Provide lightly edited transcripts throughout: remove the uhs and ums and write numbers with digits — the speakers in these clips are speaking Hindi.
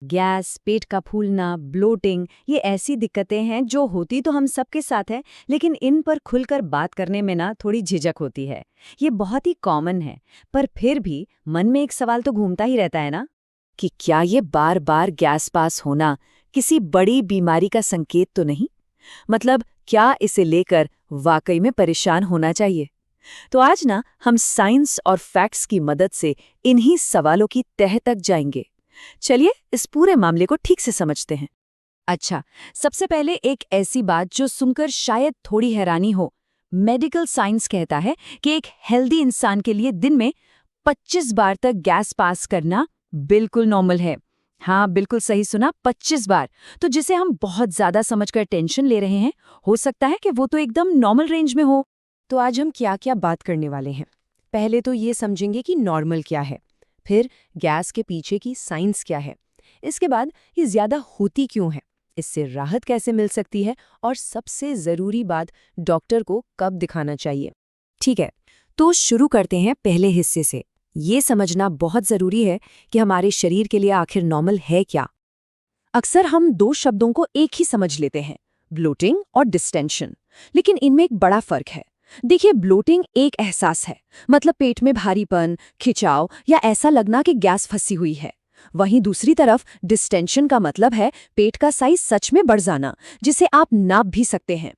गैस, पेट का फूलना, ब्लोटिंग, ये ऐसी दिक्कतें हैं जो होती तो हम सबके साथ है, लेकिन इन पर खुलकर बात करने में ना थोड़ी झिझक होती है। ये बहुत ही कॉमन है, पर फिर भी मन में एक सवाल तो घूमता ही रहता है ना, कि क्या ये बार बार गैस पास होना किसी बड़ी बीमारी का संकेत तो नहीं? मतलब क्या इसे लेकर वाकई में परेशान होना चाहिए? तो आज ना हम साइंस और फैक्ट्स की मदद से इन्हीं सवालों की तह तक जाएंगे। चलिए इस पूरे मामले को ठीक से समझते हैं। अच्छा, सबसे पहले एक ऐसी बात जो सुनकर शायद थोड़ी हैरानी हो। मेडिकल साइंस कहता है कि एक हेल्दी इंसान के लिए दिन में 25 बार तक गैस पास करना बिल्कुल नॉर्मल है। हाँ, बिल्कुल सही सुना, 25 बार। तो जिसे हम बहुत ज्यादा समझकर टेंशन ले रहे हैं, हो सकता है कि वो तो एकदम नॉर्मल रेंज में हो। तो आज हम क्या क्या बात करने वाले हैं। पहले तो ये समझेंगे कि नॉर्मल क्या है, फिर गैस के पीछे की साइंस क्या है, इसके बाद ये ज़्यादा होती क्यों है, इससे राहत कैसे मिल सकती है, और सबसे ज़रूरी बात, डॉक्टर को कब दिखाना चाहिए। ठीक है, तो शुरू करते हैं पहले हिस्से से। ये समझना बहुत ज़रूरी है कि हमारे शरीर के लिए आखिर नॉर्मल है क्या। अक्सर हम दो शब्दों को एक ही समझ लेते हैं, ब्लोटिंग और डिस्टेंशन, लेकिन इनमें एक बड़ा फर्क है। देखिए, ब्लोटिंग एक एहसास है, मतलब पेट में भारीपन, खिंचाव या ऐसा लगना कि गैस फंसी हुई है। वहीं दूसरी तरफ डिस्टेंशन का मतलब है पेट का साइज सच में बढ़ जाना, जिसे आप नाप भी सकते हैं।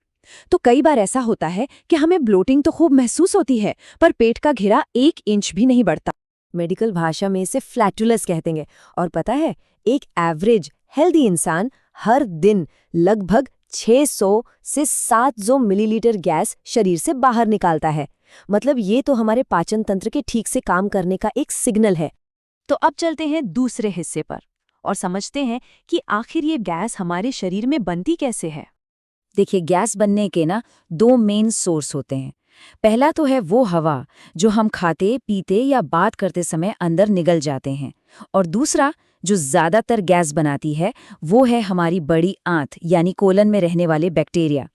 तो कई बार ऐसा होता है कि हमें ब्लोटिंग तो खूब महसूस होती है, पर पेट का घेरा 1 इंच भी नहीं बढ़ता। मेडिकल भाषा में इसे फ्लैटुलस कहते हैं। और पता है, एक एवरेज हेल्दी इंसान हर दिन लगभग 600 से 700 मिलीलीटर गैस शरीर से बाहर निकालता है। मतलब ये तो हमारे पाचन तंत्र के ठीक से काम करने का एक सिग्नल है। तो अब चलते हैं दूसरे हिस्से पर और समझते हैं कि आखिर ये गैस हमारे शरीर में बनती कैसे है। देखिए, गैस बनने के ना दो मेन सोर्स होते हैं। पहला तो है वो हवा जो हम खाते, पीते या बात करते समय अंदर निगल जाते हैं, और दूसरा जो ज्यादातर गैस बनाती है वो है हमारी बड़ी आंत यानी कोलन में रहने वाले बैक्टीरिया।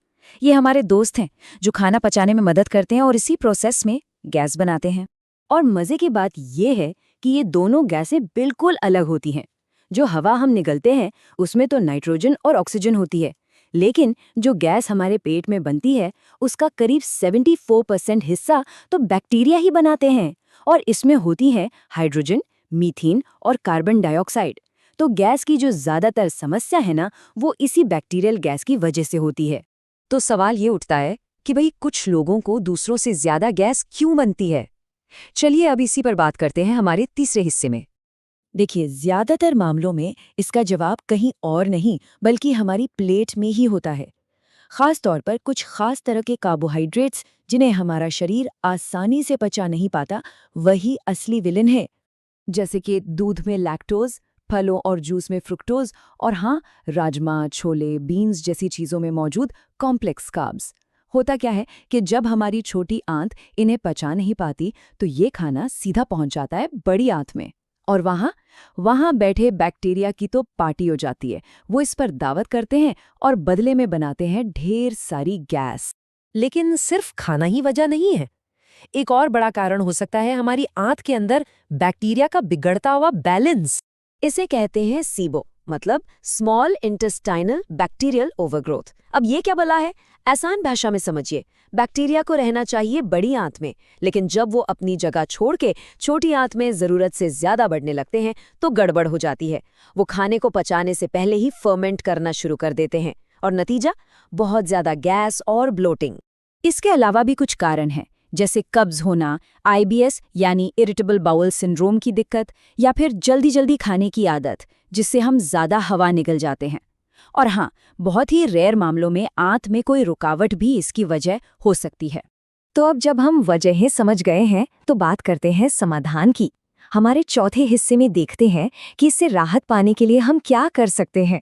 ये हमारे दोस्त हैं जो खाना पचाने में मदद करते हैं और इसी प्रोसेस में गैस बनाते हैं। और मजे की बात ये है कि ये दोनों गैसें बिल्कुल अलग होती हैं। जो हवा हम निगलते हैं उसमें तो नाइट्रोजन और ऑक्सीजन होती है, लेकिन जो गैस हमारे पेट में बनती है उसका करीब 74% हिस्सा तो बैक्टीरिया ही बनाते हैं, और इसमें होती है हाइड्रोजन, मीथेन और कार्बन डाइऑक्साइड। तो गैस की जो ज्यादातर समस्या है ना, वो इसी बैक्टीरियल गैस की वजह से होती है। तो सवाल ये उठता है कि भाई कुछ लोगों को दूसरों से ज्यादा गैस क्यों बनती है। चलिए अब इसी पर बात करते हैं हमारे तीसरे हिस्से में। देखिए, ज्यादातर मामलों में इसका जवाब कहीं और नहीं बल्कि हमारी प्लेट में ही होता है। खास तौर पर कुछ खास तरह के कार्बोहाइड्रेट्स जिन्हें हमारा शरीर आसानी से पचा नहीं पाता, वही असली विलन है। जैसे कि दूध में लैक्टोज, फलों और जूस में फ्रुक्टोज, और हाँ, राजमा, छोले, बीन्स जैसी चीज़ों में मौजूद कॉम्प्लेक्स कार्ब्स। होता क्या है कि जब हमारी छोटी आंत इन्हें पचा नहीं पाती, तो ये खाना सीधा पहुंच जाता है बड़ी आंत में, और वहाँ बैठे बैक्टीरिया की तो पार्टी हो जाती है। वो इस पर दावत करते हैं और बदले में बनाते हैं ढेर सारी गैस। लेकिन सिर्फ खाना ही वजह नहीं है। एक और बड़ा कारण हो सकता है हमारी आंत के अंदर बैक्टीरिया का बिगड़ता हुआ बैलेंस। इसे कहते हैं सीबो, मतलब स्मॉल इंटेस्टाइनल बैक्टीरियल ओवरग्रोथ। अब ये क्या भला है? आसान भाषा में समझिए, बैक्टीरिया को रहना चाहिए बड़ी आंत में, लेकिन जब वो अपनी जगह छोड़ के छोटी आंत में जरूरत से ज्यादा बढ़ने लगते हैं तो गड़बड़ हो जाती है। वो खाने को पचाने से पहले ही फर्मेंट करना शुरू कर देते हैं, और नतीजा बहुत ज्यादा गैस और ब्लोटिंग। इसके अलावा भी कुछ कारण हैं, जैसे कब्ज होना, आईबीएस यानी इरिटेबल बाउल सिंड्रोम की दिक्कत, या फिर जल्दी जल्दी खाने की आदत जिससे हम ज्यादा हवा निगल जाते हैं। और हाँ, बहुत ही रेयर मामलों में आंत में कोई रुकावट भी इसकी वजह हो सकती है। तो अब जब हम वजहें समझ गए हैं तो बात करते हैं समाधान की। हमारे चौथे हिस्से में देखते हैं कि इससे राहत पाने के लिए हम क्या कर सकते हैं।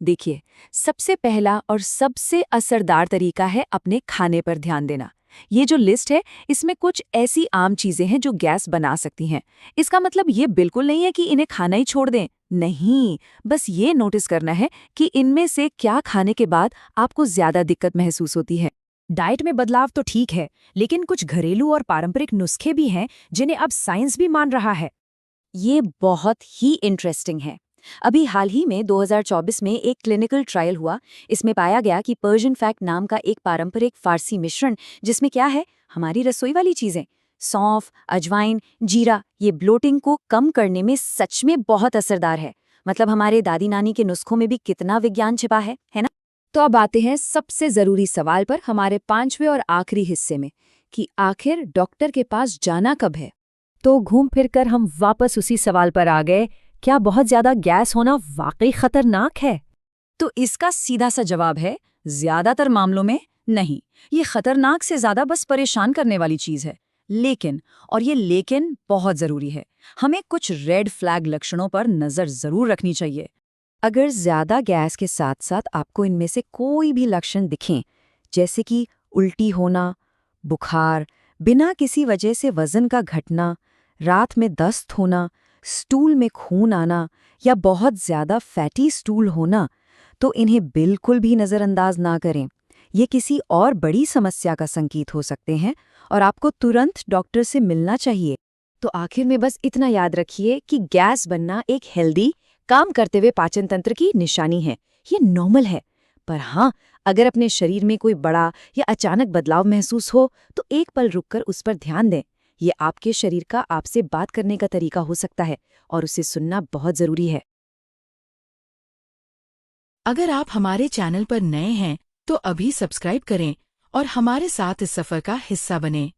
देखिए, सबसे पहला और सबसे असरदार तरीका है अपने खाने पर ध्यान देना। ये जो लिस्ट है, इसमें कुछ ऐसी आम चीजें हैं जो गैस बना सकती हैं। इसका मतलब ये बिल्कुल नहीं है कि इन्हें खाना ही छोड़ दें, नहीं, बस ये नोटिस करना है कि इनमें से क्या खाने के बाद आपको ज्यादा दिक्कत महसूस होती है। डाइट में बदलाव तो ठीक है, लेकिन कुछ घरेलू और पारंपरिक नुस्खे भी हैं जिन्हें अब साइंस भी मान रहा है। ये बहुत ही इंटरेस्टिंग है। अभी हाल ही में 2024 में एक क्लिनिकल ट्रायल हुआ। इसमें पाया गया कि पर्शियन फैट नाम का एक पारंपरिक फारसी मिश्रण, जिसमें क्या है, हमारी रसोई वाली चीजें, सौंफ, अजवाइन, जीरा, ये ब्लोटिंग को कम करने में सच में बहुत असरदार है। मतलब हमारे दादी नानी के नुस्खों में भी कितना विज्ञान छिपा है ना। तो अब आते हैं सबसे जरूरी सवाल पर, हमारे 5वें और आखिरी हिस्से में, कि आखिर डॉक्टर के पास जाना कब है। तो घूम फिर कर हम वापस उसी सवाल पर आ गए, क्या बहुत ज्यादा गैस होना वाकई खतरनाक है? तो इसका सीधा सा जवाब है, ज्यादातर मामलों में नहीं। ये खतरनाक से ज्यादा बस परेशान करने वाली चीज है। लेकिन, और ये लेकिन बहुत जरूरी है, हमें कुछ रेड फ्लैग लक्षणों पर नजर जरूर रखनी चाहिए। अगर ज्यादा गैस के साथ साथ आपको इनमें से कोई भी लक्षण दिखें, जैसे कि उल्टी होना, बुखार, बिना किसी वजह से वजन का घटना, रात में दस्त होना, स्टूल में खून आना या बहुत ज्यादा फैटी स्टूल होना, तो इन्हें बिल्कुल भी नज़रअंदाज ना करें। ये किसी और बड़ी समस्या का संकेत हो सकते हैं और आपको तुरंत डॉक्टर से मिलना चाहिए। तो आखिर में बस इतना याद रखिए कि गैस बनना एक हेल्दी, काम करते हुए पाचन तंत्र की निशानी है। ये नॉर्मल है। पर हाँ, अगर अपने शरीर में कोई बड़ा या अचानक बदलाव महसूस हो तो एक पल रुककर उस पर ध्यान दें। ये आपके शरीर का आपसे बात करने का तरीका हो सकता है और उसे सुनना बहुत जरूरी है। अगर आप हमारे चैनल पर नए हैं तो अभी सब्सक्राइब करें और हमारे साथ इस सफर का हिस्सा बनें।